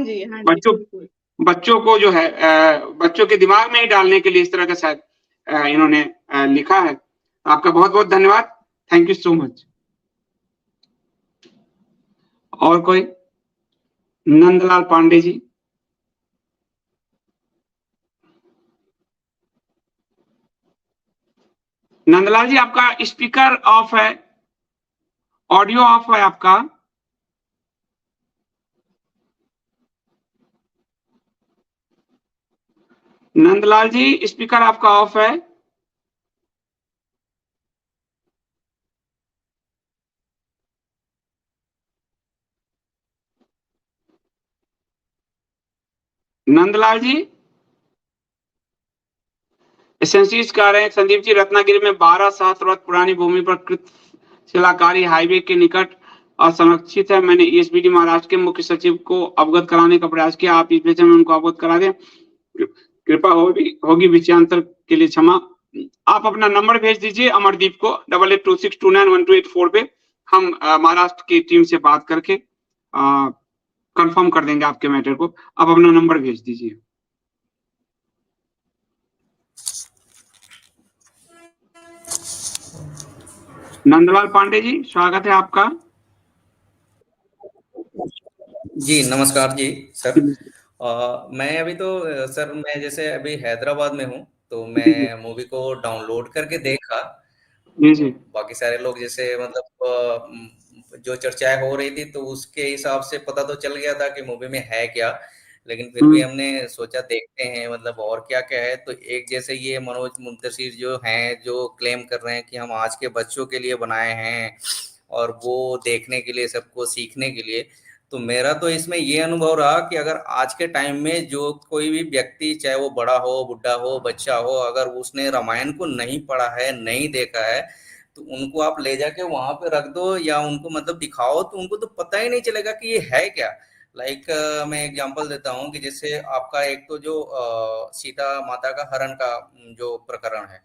जी, हाँ जी, बच्चों बिल्कुल। बच्चों को जो है बच्चों के दिमाग में ही डालने के लिए इस तरह का शायद इन्होंने लिखा है। आपका बहुत-बहुत धन्यवाद। Thank you so much. और कोई? नंदलाल पांडे जी। नंदलाल जी आपका स्पीकर ऑफ है। ऑडियो ऑफ है आपका। नंदलाल जी स्पीकर आपका ऑफ है। नंदलाल जी एसेंसीज कह रहे हैं संदीप जी रत्नागिरी में 12 सहस्त्र वर्ष पुरानी भूमि पर कृत शिलाकारी हाईवे के निकट असंरक्षित है। मैंने ईएसबीडी महाराष्ट्र के मुख्य सचिव को अवगत कराने का प्रयास किया। आप इस विषय में उनको अवगत करा दें। कृपा होगी विषयांतर के लिए क्षमा। आप अपना नंबर भेज दीजिए अमरदीप को 8826291284 पे। हम महाराष्ट्र की टीम से बात करके कंफर्म कर देंगे आपके मैटर को। आप अपना नंबर भेज दीजिए। नंदलाल पांडे जी स्वागत है आपका। जी नमस्कार जी सर। मैं अभी तो सर मैं जैसे अभी हैदराबाद में हूँ, तो मैं मूवी को डाउनलोड करके देखा। जी जी। बाकी सारे लोग जैसे मतलब जो चर्चाएं हो रही थी तो उसके हिसाब से पता तो चल गया था कि मूवी में है क्या, लेकिन फिर भी हमने सोचा देखते हैं मतलब और क्या क्या है। तो एक जैसे ये मनोज मुंतशिर जो हैं जो क्लेम कर रहे हैं कि हम आज के बच्चों के लिए बनाए हैं और वो देखने के लिए सबको सीखने के लिए। तो मेरा तो इसमें ये अनुभव रहा कि अगर आज के टाइम में जो कोई भी व्यक्ति चाहे वो बड़ा हो बुढ़ा हो बच्चा हो, अगर उसने रामायण को नहीं पढ़ा है नहीं देखा है तो उनको आप ले जाके वहां पे रख दो या उनको मतलब दिखाओ तो उनको तो पता ही नहीं चलेगा कि ये है क्या। लाइक मैं एग्जांपल देता हूँ कि जैसे आपका एक तो जो सीता माता का हरण का जो प्रकरण है,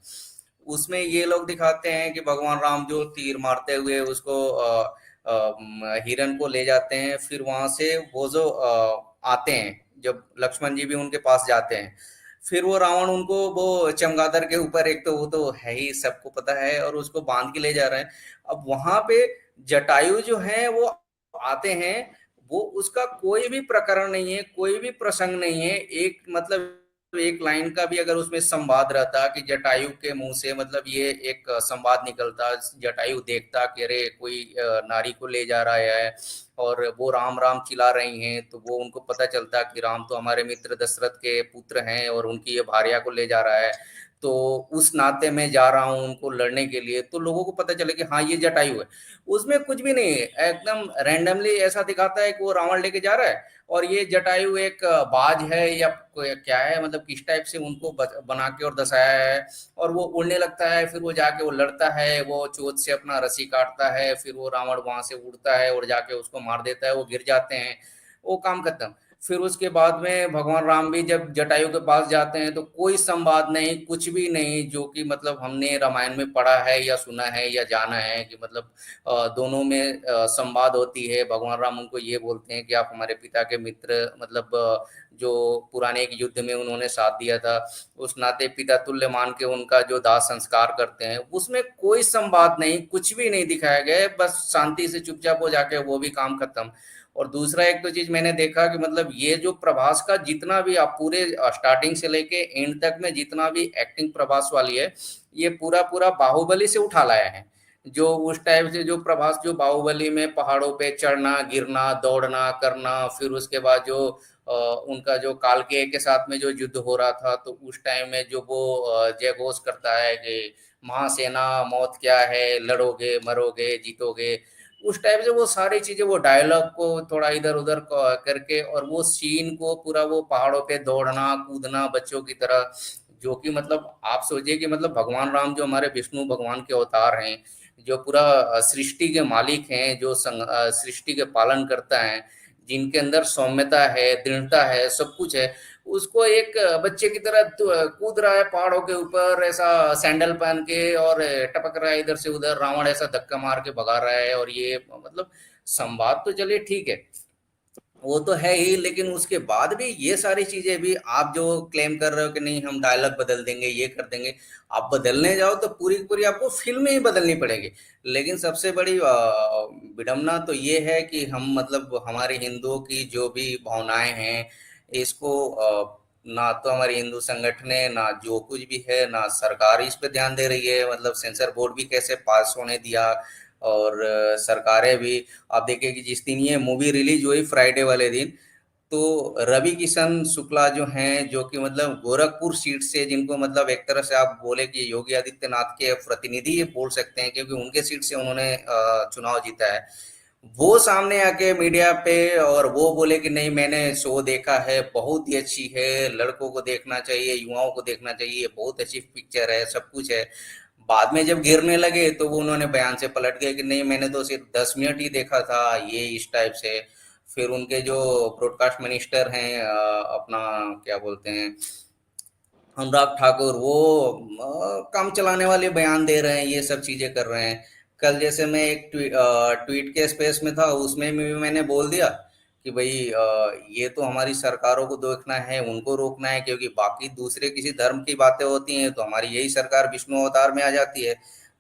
उसमें ये लोग दिखाते हैं कि भगवान राम जो तीर मारते हुए उसको हिरण को ले जाते हैं, फिर वहां से वो जो आते हैं जब लक्ष्मण जी भी उनके पास जाते हैं, फिर वो रावण उनको वो चमगादड़ के ऊपर, एक तो वो तो है ही सबको पता है, और उसको बांध के ले जा रहे हैं। अब वहां पे जटायु जो है वो आते हैं, वो उसका कोई भी प्रकरण नहीं है, कोई भी प्रसंग नहीं है, एक मतलब एक लाइन का भी अगर उसमें संवाद रहता कि जटायु के मुंह से मतलब ये एक संवाद निकलता, जटायु देखता कि अरे कोई नारी को ले जा रहा है और वो राम राम चिल्ला रही हैं, तो वो उनको पता चलता कि राम तो हमारे मित्र दशरथ के पुत्र हैं और उनकी ये भार्या को ले जा रहा है, तो उस नाते में जा रहा हूं उनको लड़ने के लिए, तो लोगों को पता चले कि हाँ ये जटायु है। उसमें कुछ भी नहीं है, एकदम रैंडमली ऐसा दिखाता है कि वो रावण लेके जा रहा है और ये जटायु एक बाज है या क्या है, मतलब किस टाइप से उनको बना के और दर्शाया है, और वो उड़ने लगता है, फिर वो जाके वो लड़ता है, वो चोट से अपना रस्सी काटता है, फिर वो रावण वहां से उड़ता है और जाके उसको मार देता है, वो गिर जाते हैं, वो काम खत्म। फिर उसके बाद में भगवान राम भी जब जटायु के पास जाते हैं तो कोई संवाद नहीं, कुछ भी नहीं, जो कि मतलब हमने रामायण में पढ़ा है या सुना है या जाना है कि मतलब दोनों में संवाद होती है। भगवान राम उनको ये बोलते हैं कि आप हमारे पिता के मित्र, मतलब जो पुराने एक युद्ध में उन्होंने साथ दिया था, उस नाते पिता तुल्य मान के उनका जो दाह संस्कार करते हैं, उसमें कोई संवाद नहीं, कुछ भी नहीं दिखाया गया है, बस शांति से चुपचाप हो जाके वो भी काम खत्म। और दूसरा एक तो चीज मैंने देखा कि मतलब ये जो प्रभास का जितना भी आप पूरे स्टार्टिंग से लेके एंड तक में जितना भी एक्टिंग प्रभास वाली है, ये पूरा पूरा बाहुबली से उठा लाया है। जो उस टाइप से जो प्रभास जो बाहुबली में पहाड़ों पे चढ़ना गिरना दौड़ना करना, फिर उसके बाद जो उनका जो कालकेय के साथ में जो युद्ध हो रहा था, तो उस टाइम में जो वो जय घोष करता है कि महासेना मौत क्या है, लड़ोगे मरोगे जीतोगे, उस टाइप से वो सारी चीजें वो डायलॉग को थोड़ा इधर उधर करके और वो सीन को पूरा वो पहाड़ों पे दौड़ना कूदना बच्चों की तरह, जो कि मतलब आप सोचिए कि मतलब भगवान राम जो हमारे विष्णु भगवान के अवतार हैं, जो पूरा सृष्टि के मालिक हैं, जो सृष्टि के पालन करता है, जिनके अंदर सौम्यता है दृढ़ता है सब कुछ है, उसको एक बच्चे की तरह कूद रहा है पहाड़ों के ऊपर ऐसा सैंडल पहन के और टपक रहा है इधर से उधर, रावण ऐसा धक्का मार के भगा रहा है, और ये मतलब संवाद तो चलिए ठीक है, वो तो है ही, लेकिन उसके बाद भी ये सारी चीजें भी आप जो क्लेम कर रहे हो कि नहीं हम डायलॉग बदल देंगे, ये कर देंगे, आप बदलने जाओ तो पूरी की पूरी आपको फिल्में ही बदलनी पड़ेगी। लेकिन सबसे बड़ी विडंबना तो ये है कि हम मतलब हमारे हिंदुओं की जो भी भावनाएं हैं इसको ना तो हमारी हिंदू संगठन है, ना जो कुछ भी है, ना सरकार इस पे ध्यान दे रही है। मतलब सेंसर बोर्ड भी कैसे पास होने दिया, और सरकारें भी। आप देखिए कि जिस दिन ये मूवी रिलीज हुई फ्राइडे वाले दिन, तो रवि किशन शुक्ला जो हैं, जो कि मतलब गोरखपुर सीट से, जिनको मतलब एक तरह से आप बोले कि योगी आदित्यनाथ के प्रतिनिधि ये बोल सकते हैं, क्योंकि उनके सीट से उन्होंने चुनाव जीता है, वो सामने आके मीडिया पे और वो बोले कि नहीं मैंने शो देखा है, बहुत ही अच्छी है, लड़कों को देखना चाहिए, युवाओं को देखना चाहिए, बहुत अच्छी पिक्चर है, सब कुछ है। बाद में जब गिरने लगे तो वो उन्होंने बयान से पलट गए कि नहीं मैंने तो सिर्फ 10 मिनट ही देखा था, ये इस टाइप से। फिर उनके जो ब्रॉडकास्ट मिनिस्टर हैं अपना क्या बोलते हैं अनुराग ठाकुर, वो काम चलाने वाले बयान दे रहे हैं, ये सब चीजें कर रहे हैं। कल जैसे मैं एक ट्वीट के स्पेस में था, उसमें भी मैंने बोल दिया कि भाई ये तो हमारी सरकारों को देखना है, उनको रोकना है, क्योंकि बाकी दूसरे किसी धर्म की बातें होती हैं तो हमारी यही सरकार विष्णु अवतार में आ जाती है,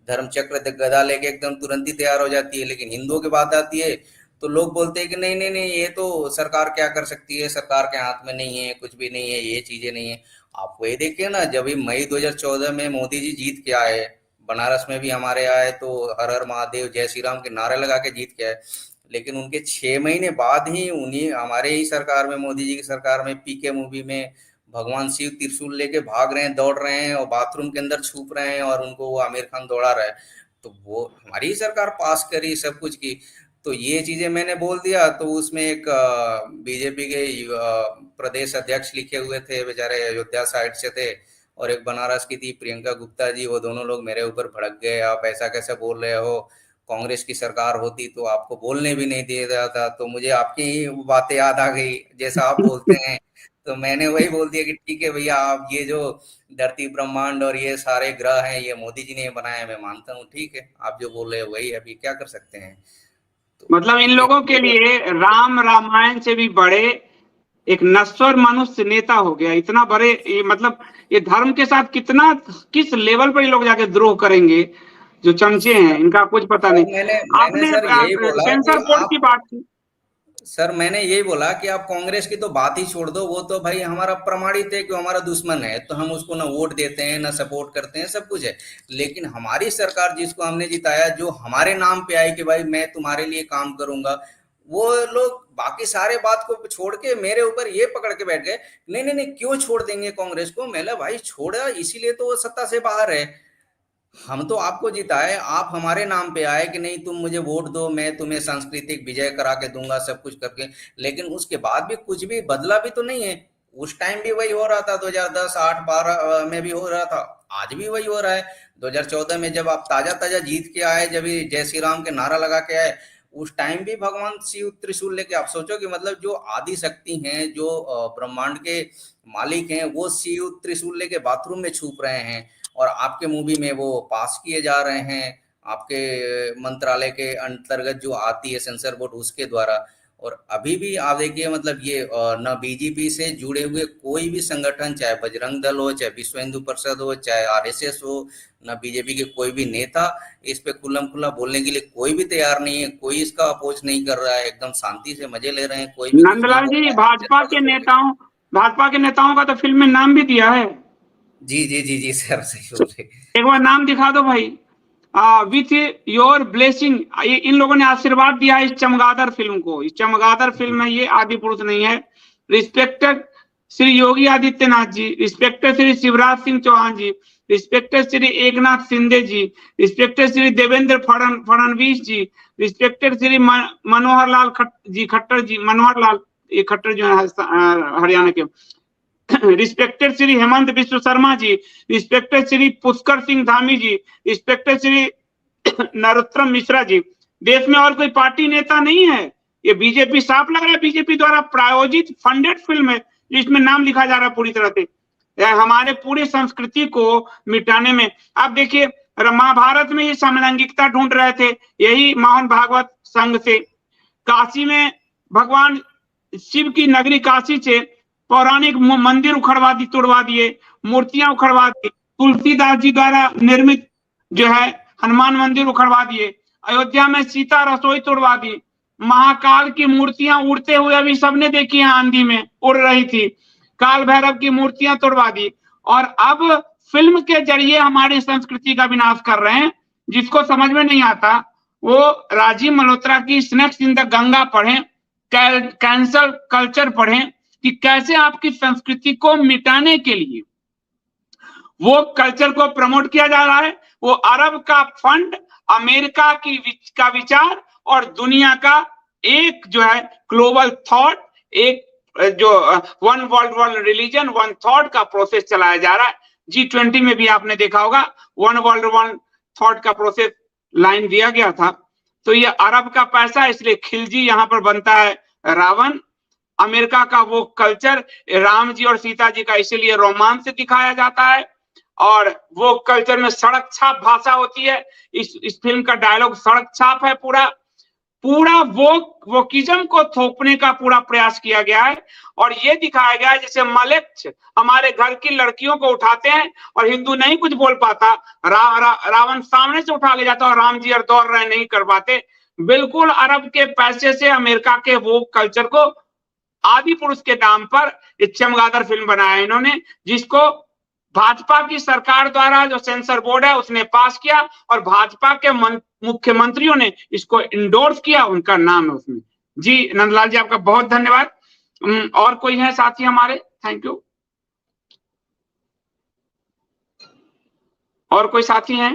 धर्म चक्र गदा लेके एकदम तुरंत ही तैयार हो जाती है। लेकिन हिंदुओं की बात आती है तो लोग बोलते हैं कि नहीं नहीं नहीं, ये तो सरकार क्या कर सकती है, सरकार के हाथ में नहीं है, कुछ भी नहीं है, ये चीजें नहीं है। आप वही देखिए ना, जब भी मई 2014 में मोदी जी जीत के आए, बनारस में भी हमारे आए तो हर हर महादेव जय श्री राम के नारे लगा के जीत के आए, लेकिन उनके 6 महीने बाद ही उन्हीं हमारे ही सरकार में, मोदी जी की सरकार में, पीके मूवी में भगवान शिव त्रिशूल लेके भाग रहे हैं, दौड़ रहे हैं और बाथरूम के अंदर छुप रहे हैं और उनको वो आमिर खान दौड़ा रहा है। तो वो हमारी ही सरकार पास करी सब कुछ की। तो ये चीजें मैंने बोल दिया तो उसमें एक बीजेपी के प्रदेश अध्यक्ष लिखे हुए थे, बेचारे अयोध्या साइड से थे, और एक बनारस की थी प्रियंका गुप्ता जी, वो दोनों लोग मेरे ऊपर भड़क गए, आप ऐसा कैसे बोल रहे हो, कांग्रेस की सरकार होती तो आपको बोलने भी नहीं दिया जाता। तो मुझे आपकी ही बातें याद आ गई, जैसा आप बोलते हैं, तो मैंने वही बोल दिया कि ठीक है भैया, आप ये जो धरती ब्रह्मांड और ये सारे ग्रह हैं ये मोदी जी ने बनाए, मैं मानता हूँ, ठीक है, आप जो बोल रहे हो वही, अभी क्या कर सकते हैं। तो मतलब इन लोगों के लिए राम रामायण से भी बड़े एक नश्वर मनुष्य नेता हो गया। इतना बड़े ये मतलब ये धर्म के साथ कितना किस लेवल पर ये लोग जाके द्रोह करेंगे, जो चमचे हैं इनका कुछ पता नहीं। मैंने सर यही बोला सेंसर कि बोर्ड की बात की। सर मैंने यही बोला कि आप कांग्रेस की तो बात ही छोड़ दो, वो तो भाई हमारा प्रमाणित है कि हमारा दुश्मन है, तो हम उसको ना वोट देते हैं ना सपोर्ट करते हैं, सब कुछ है। लेकिन हमारी सरकार जिसको हमने जिताया, जो हमारे नाम पे आई कि भाई मैं तुम्हारे लिए काम करूंगा, वो लोग बाकी सारे बात को छोड़ के मेरे ऊपर ये पकड़ के बैठ गए, नहीं नहीं नहीं क्यों छोड़ देंगे कांग्रेस को। मैंने भाई छोड़ा इसीलिए तो वो सत्ता से बाहर है, हम तो आपको जिताए, आप हमारे नाम पे आए कि नहीं तुम मुझे वोट दो, मैं तुम्हें सांस्कृतिक विजय करा के दूंगा सब कुछ करके। लेकिन उसके बाद भी कुछ भी बदला भी तो नहीं है। उस टाइम भी वही हो रहा था, 2010, 8, 12 में भी हो रहा था, आज भी वही हो रहा है। 2014 में जब आप ताजा ताजा जीत के आए, जब जय श्री राम के नारा लगा के आए, उस टाइम भी भगवान शिव त्रिशूल लेके, आप सोचो कि मतलब जो आदि शक्ति हैं, जो ब्रह्मांड के मालिक हैं, वो शिव त्रिशूल लेके बाथरूम में छुप रहे हैं, और आपके मूवी में वो पास किए जा रहे हैं, आपके मंत्रालय के अंतर्गत जो आती है सेंसर बोर्ड उसके द्वारा। और अभी भी आप देखिए मतलब ये न बीजेपी से जुड़े हुए कोई भी संगठन, चाहे बजरंग दल हो, चाहे विश्व हिंदू परिषद हो, चाहे आरएसएस हो, न बीजेपी के कोई भी नेता इस पे खुल्लम खुल्ला बोलने के लिए कोई भी तैयार नहीं है, कोई इसका अपोज नहीं कर रहा है, एकदम शांति से मजे ले रहे हैं, कोई भी कुछ नहीं नंदलाल बोल जी, रहा है। भाजपा के नेताओं का तो फिल्म में नाम भी दिया है। जी जी जी जी सर, सही बोल रहे। एक बार नाम दिखा दो भाई। विथ योर ब्लेसिंग, इन लोगों ने आशीर्वाद दिया है इस चमगादड़ फिल्म को। इस चमगादड़ फिल्म में ये आदि पुरुष नहीं है। रिस्पेक्टेड श्री योगी आदित्यनाथ जी, रिस्पेक्टेड श्री शिवराज सिंह चौहान जी, रिस्पेक्टेड श्री एकनाथ शिंदे जी, रिस्पेक्टेड श्री देवेंद्र फडणवीस जी, रिस्पेक्टेड श्री मनोहर लाल खट्टर जी, मनोहर लाल ये खट्टर जो है हरियाणा के, रिस्पेक्टेड श्री हेमंत विश्व शर्मा जी, रिस्पेक्टेड श्री पुष्कर सिंह धामी जी, रिस्पेक्टेड श्री नरोत्तम मिश्रा जी। देश में और कोई पार्टी नेता नहीं है। ये बीजेपी, साफ लग रहा है बीजेपी द्वारा प्रायोजित फंडेड फिल्म है, जिसमें नाम लिखा जा रहा है पूरी तरह से हमारे पूरी संस्कृति को मिटाने में। आप देखिए महाभारत में ये समलैंगिकता ढूंढ रहे थे, यही मोहन भागवत संघ से। काशी में भगवान शिव की नगरी काशी से पौराणिक मंदिर उखड़वा दी, तोड़वा दिए, मूर्तियां उखड़वा दी, तुलसीदास जी द्वारा निर्मित जो है हनुमान मंदिर उखड़वा दिए, अयोध्या में सीता रसोई तोड़वा दी, महाकाल की मूर्तियां उड़ते हुए अभी सबने देखी है, आंधी में उड़ रही थी, काल भैरव की मूर्तियां तोड़वा दी, और अब फिल्म के जरिए हमारी संस्कृति का विनाश कर रहे हैं। जिसको समझ में नहीं आता वो राजीव मल्होत्रा की स्नेक्स इन द गंगा पढ़ें, कैंसल कल्चर पढ़ें कि कैसे आपकी संस्कृति को मिटाने के लिए वो कल्चर को प्रमोट किया जा रहा है। वो अरब का फंड, अमेरिका का विचार और दुनिया का एक जो है ग्लोबल थॉट, एक जो one world one religion one thought का प्रोसेस चलाया जा रहा है। G20 में भी आपने देखा होगा वन वर्ल्ड वन थॉट का प्रोसेस लाइन दिया गया था। तो ये अरब का पैसा, इसलिए खिलजी यहां पर बनता है रावण। अमेरिका का वो कल्चर, राम जी और सीता जी का इसीलिए रोमांस दिखाया जाता है, और वो कल्चर में सड़क छाप भाषा होती है। इस फिल्म का डायलॉग सड़क छाप है। पूरा वोकिज्म को थोपने का पूरा प्रयास किया गया है, और ये दिखाया गया है जैसे मलेच्छ हमारे घर की लड़कियों को उठाते हैं और हिंदू नहीं कुछ बोल पाता, रावण सामने से उठा ले जाता और राम जी और दौड़ रहे नहीं कर पाते। बिल्कुल अरब के पैसे से अमेरिका के वो कल्चर को आदि पुरुष के नाम पर चमगादड़ फिल्म बनाया इन्होंने, जिसको भाजपा की सरकार द्वारा जो सेंसर बोर्ड है उसने पास किया, और भाजपा के मुख्यमंत्रियों ने इसको इंडोर्स किया, उनका नाम है उसमें। जी नंदलाल जी, आपका बहुत धन्यवाद। और कोई है साथी हमारे? Thank you. और कोई साथी हैं?